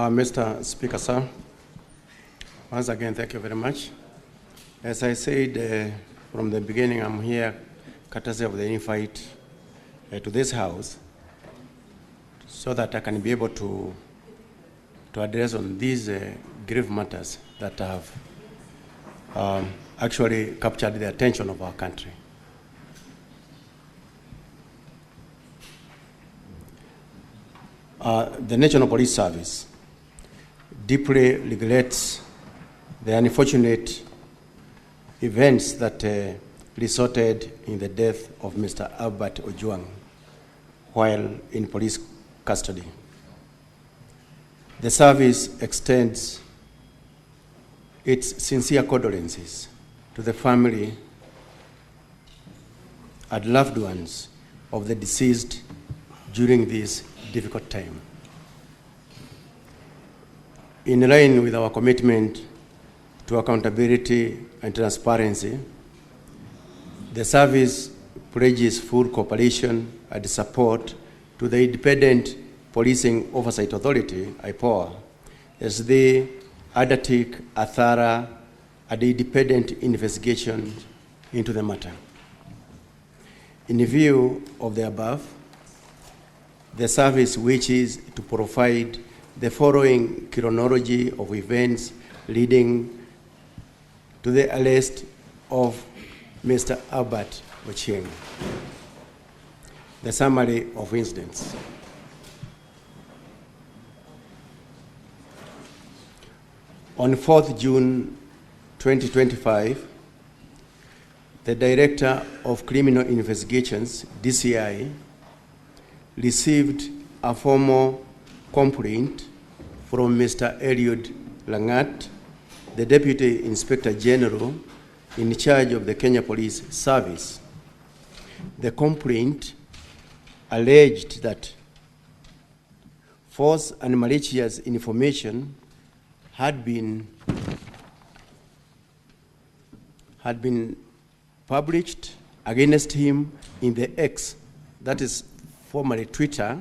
Mr. Speaker, sir, once again, thank you very much. As I said from the beginning, I'm here courtesy of the invite to this House so that I can be able to address on these grave matters that have actually captured the attention of our country. The National Police Service deeply regrets the unfortunate events that resulted in the death of Mr. Albert Ojwang while in police custody. The service extends its sincere condolences to the family and loved ones of the deceased during this difficult time. In line with our commitment to accountability and transparency, the service pledges full cooperation and support to the Independent Policing Oversight Authority, IPOA, as they undertake a thorough and independent investigation into the matter. In view of the above, the service wishes to provide the following chronology of events leading to the arrest of Mr. Albert Ojwang. The summary of incidents. On 4th June 2025, the Director of Criminal Investigations, DCI, received a formal complaint from Mr. Eliud Langat, the Deputy Inspector General in charge of the Kenya Police Service. The complaint alleged that false and malicious information had been published against him in the X, that is formerly Twitter,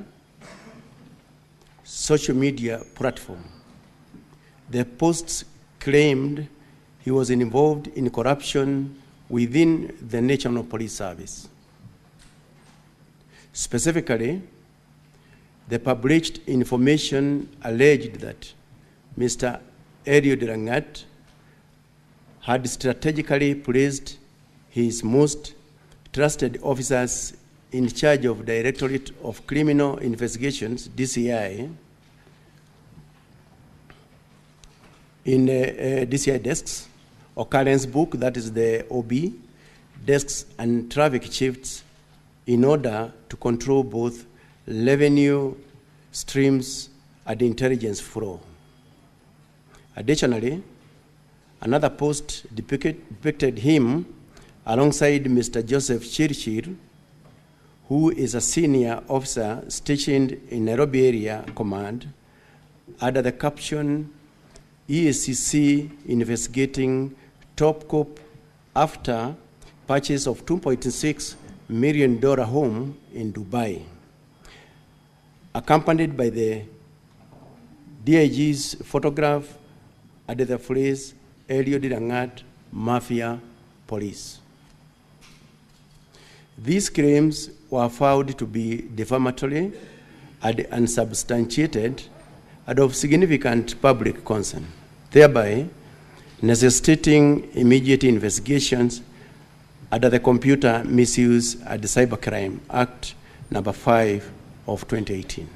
social media platform. The posts claimed he was involved in corruption within the National Police Service. Specifically, the published information alleged that Mr. Eliud Langat had strategically placed his most trusted officers in charge of Directorate of Criminal Investigations, DCI, in DCI desks, occurrence book, that is the OB, desks and traffic chiefs in order to control both revenue streams and intelligence flow. Additionally, another post depicted him alongside Mr. Joseph Chirchir, who is a senior officer stationed in Nairobi Area Command, under the caption, EACC investigating top cop after purchase of $2.6 million home in Dubai, accompanied by the DIG's photograph under the phrase, Eliud Langat Mafia Police. These claims were found to be defamatory and unsubstantiated and of significant public concern, thereby necessitating immediate investigations under the Computer Misuse and Cybercrime Act number 5 of 2018.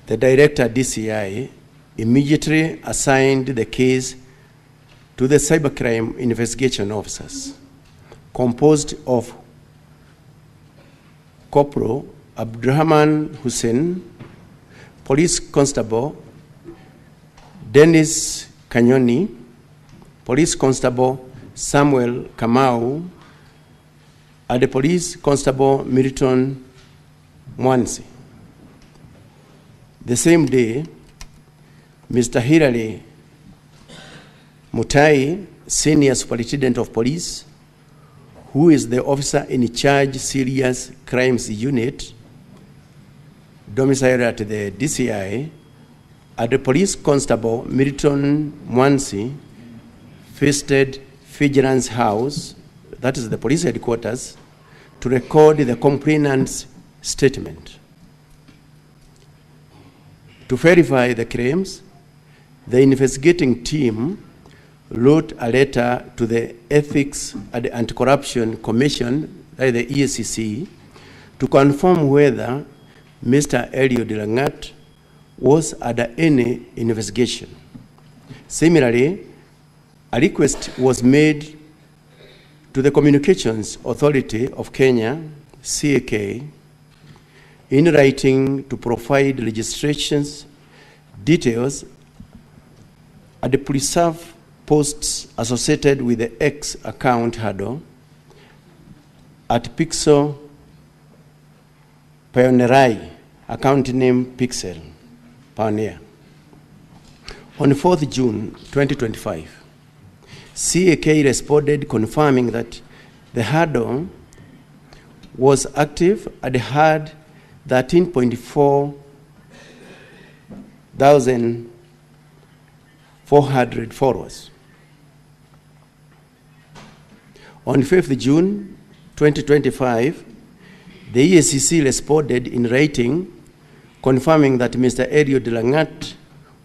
The Director DCI immediately assigned the case to the Cybercrime Investigation Officers, composed of Corporal Abdurrahman Hussein, Police Constable Dennis Kanyoni, Police Constable Samuel Kamau, and the Police Constable Milton Mwansi. The same day, Mr. Hilary Mutai, Senior Superintendent of Police, who is the officer in charge Serious Crimes Unit, domiciled at the DCI, the police constable Milton Mwansi visited Vigilance House, that is the police headquarters, to record the complainant's statement. To verify the claims, the investigating team wrote a letter to the Ethics and Anti-Corruption Commission, the EACC, to confirm whether Mr. Eliud Langat was under any investigation. Similarly, a request was made to the Communications Authority of Kenya, CAK, in writing to provide registrations, details, and preserve posts associated with the X account handle at Pixel Pioneerai, account name Pixel Pioneer. On 4th June 2025, CAK responded confirming that the handle was active and had 13.4 thousand 400 followers. On 5th June 2025, the EACC responded in writing confirming that Mr. Eliud Langat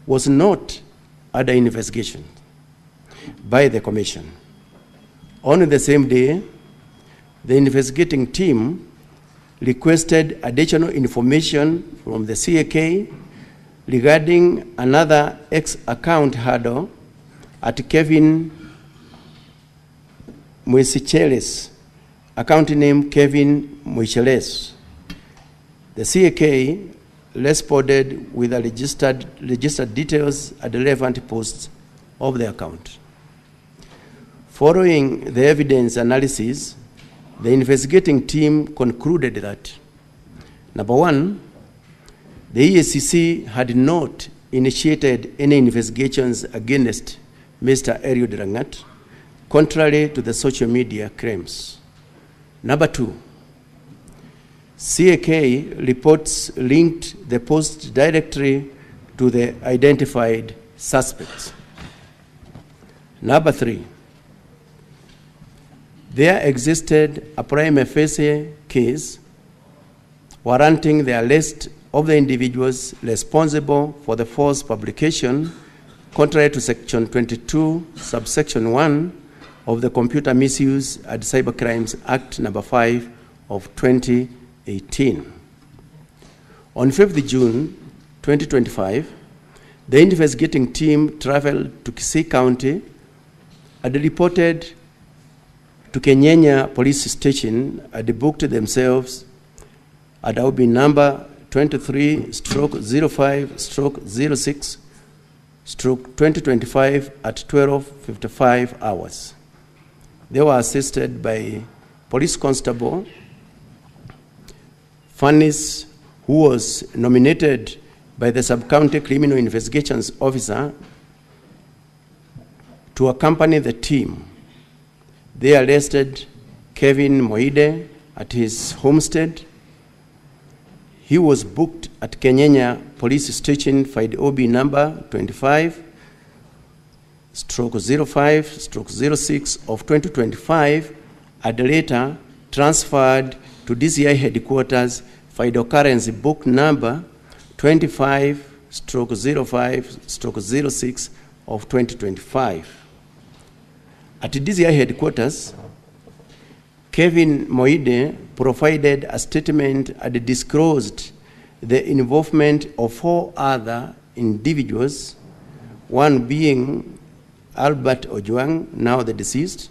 was not under investigation by the Commission. On the same day, the investigating team requested additional information from the CAK regarding another X account handle at Kevin Mwesicheles, account name Kevin Mwicheles. The CAK responded with the registered details and relevant posts of the account. Following the evidence analysis, the investigating team concluded that, number one, the EACC had not initiated any investigations against Mr. Eliud Langat, contrary to the social media claims. Number two, CAK reports linked the post directly to the identified suspects. Number three, there existed a prima facie case warranting the arrest of the individuals responsible for the false publication, contrary to Section 22, subsection 1 of the Computer Misuse and Cybercrimes Act number 5 of 2018. On 5th June 2025, the investigating team traveled to Kisii County and reported to Kenyanya Police Station and booked themselves at OB number 23/05/06/2025 at 12:55 hours. They were assisted by Police Constable Fannis, who was nominated by the Sub-County Criminal Investigations Officer to accompany the team. They arrested Kevin Moide at his homestead. He was booked at Kenyanya Police Station, file OB number 25/05/06 of 2025, and later transferred to DCI headquarters, file occurrence book number 25/05/06 of 2025. At DCI headquarters, Kevin Moide provided a statement and disclosed the involvement of 4 other individuals, one being Albert Ojwang, now the deceased,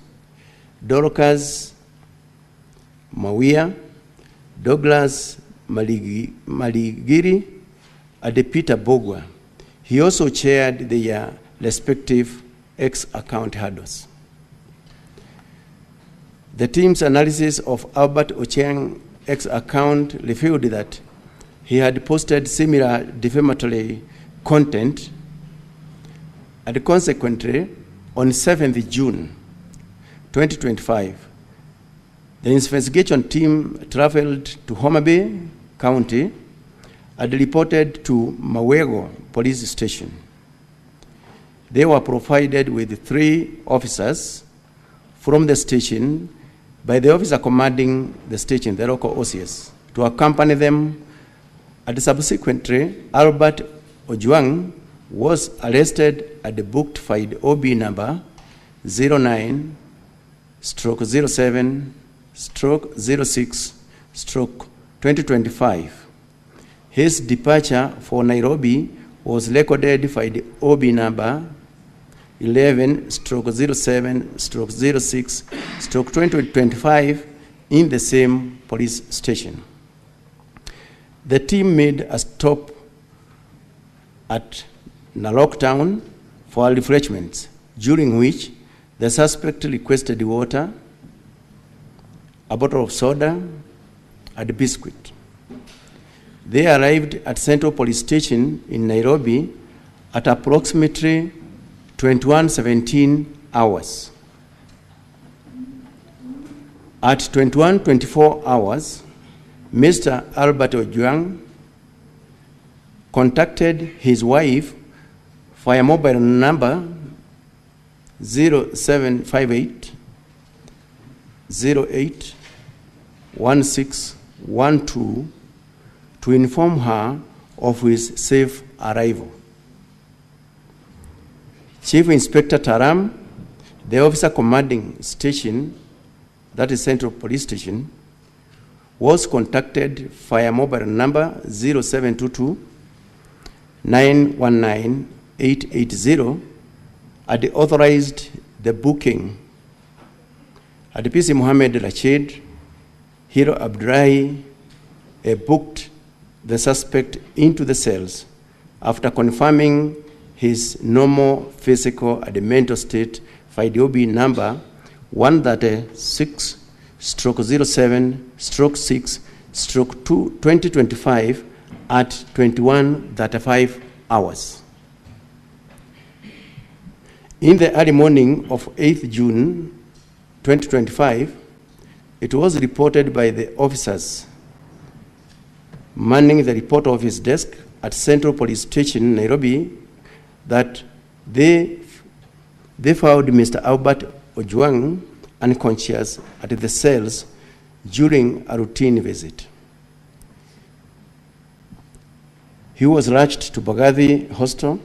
Dorcas Mawia, Douglas Maligiri, and Peter Bogwa. He also chaired their respective X account handles. The team's analysis of Albert Ochieng's X account revealed that he had posted similar defamatory content, and consequently, on 7th June 2025, the investigation team traveled to Homabay County had reported to Mawego police station. They were provided with 3 officers from the station by the officer commanding the station, the local OCS, to accompany them. And subsequently, Albert Ojwang was arrested at the booked file OB number 09/07/06/2025. His departure for Nairobi was recorded by the OB number 11/07/06/2025 in the same police station. The team made a stop at Narok town for refreshments, during which the suspect requested water, a bottle of soda, and a biscuit. They arrived at Central Police Station in Nairobi at approximately 21:17 hours. At 21:24 hours, Mr. Albert Ojwang contacted his wife via mobile number 0758 08 1612 to inform her of his safe arrival. Chief Inspector Taram, the officer commanding station, that is Central Police Station, was contacted via mobile number 0722 919 880 and authorized the booking. At PC Mohammed Rashid, Hero Abdullahi booked the suspect into the cells after confirming his normal physical and mental state by the OB number 136/07/6/2025 at 21:35 hours. In the early morning of 8th June 2025, it was reported by the officers manning the report office desk at Central Police Station, Nairobi, that they found Mr. Albert Ojwang unconscious at the cells during a routine visit. He was rushed to Bagathi Hostel,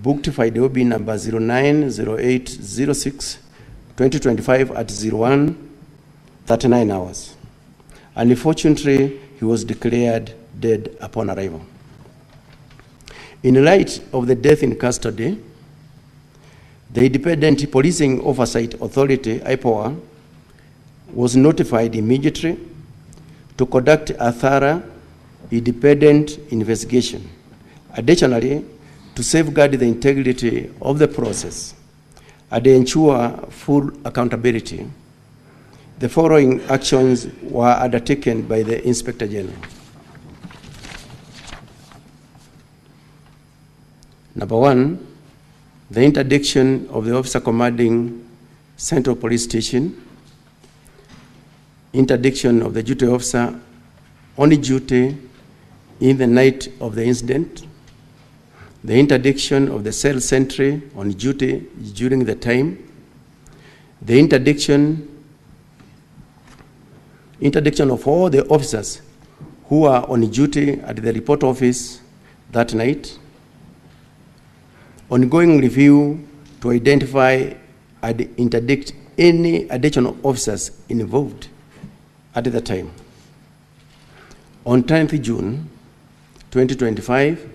booked by the OB number 09/08/06/2025 at 01:39 hours. Unfortunately, he was declared dead upon arrival. In light of the death in custody, the Independent Policing Oversight Authority, IPOA, was notified immediately to conduct a thorough, independent investigation. Additionally, to safeguard the integrity of the process and ensure full accountability, the following actions were undertaken by the Inspector General. Number 1, the interdiction of the officer commanding Central Police Station, interdiction of the duty officer on duty in the night of the incident, the interdiction of the cell sentry on duty during the time, the interdiction of all the officers who are on duty at the report office that night, ongoing review to identify and interdict any additional officers involved at the time. On 10th June 2025,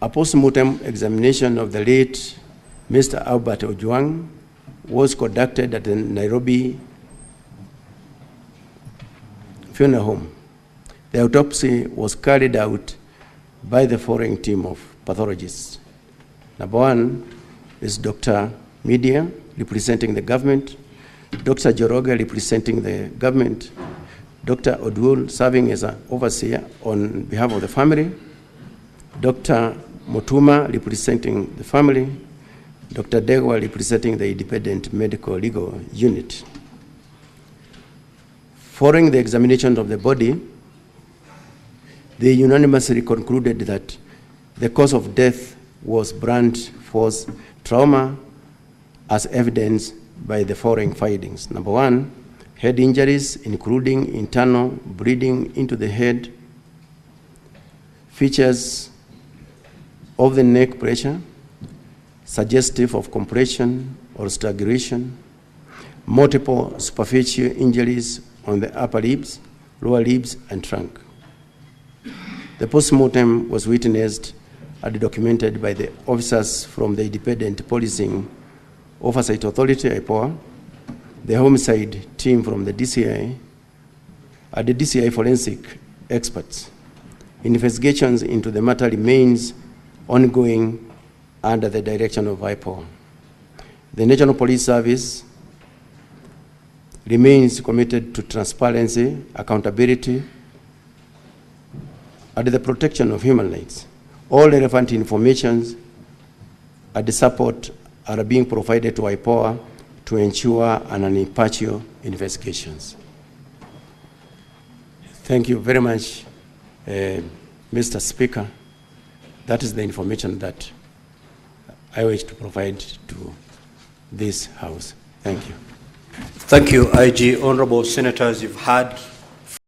a post-mortem examination of the late Mr. Albert Ojwang was conducted at the Nairobi funeral home. The autopsy was carried out by the following team of pathologists. Number 1 is Dr. Media, representing the government, Dr. Joroga, representing the government, Dr. Odul, serving as an overseer on behalf of the family, Dr. Motuma, representing the family, Dr. Degwa, representing the Independent Medical Legal Unit. Following the examination of the body, They unanimously concluded that the cause of death was blunt force trauma, as evidenced by the following findings. Number one, head injuries, including internal bleeding into the head, features of the neck pressure, suggestive of compression or strangulation, multiple superficial injuries on the upper lips, lower lips, and trunk. The postmortem was witnessed and documented by the officers from the Independent Policing Oversight Authority, IPOA, the homicide team from the DCI, and the DCI forensic experts. Investigations into the matter remains ongoing under the direction of IPOA. The National Police Service remains committed to transparency, accountability, and the protection of human rights. All relevant information and the support are being provided to IPOA to ensure an impartial investigations. Thank you very much, Mr. Speaker. That is the information that I wish to provide to this House. Thank you. Thank you, IG. Honorable Senators, you've had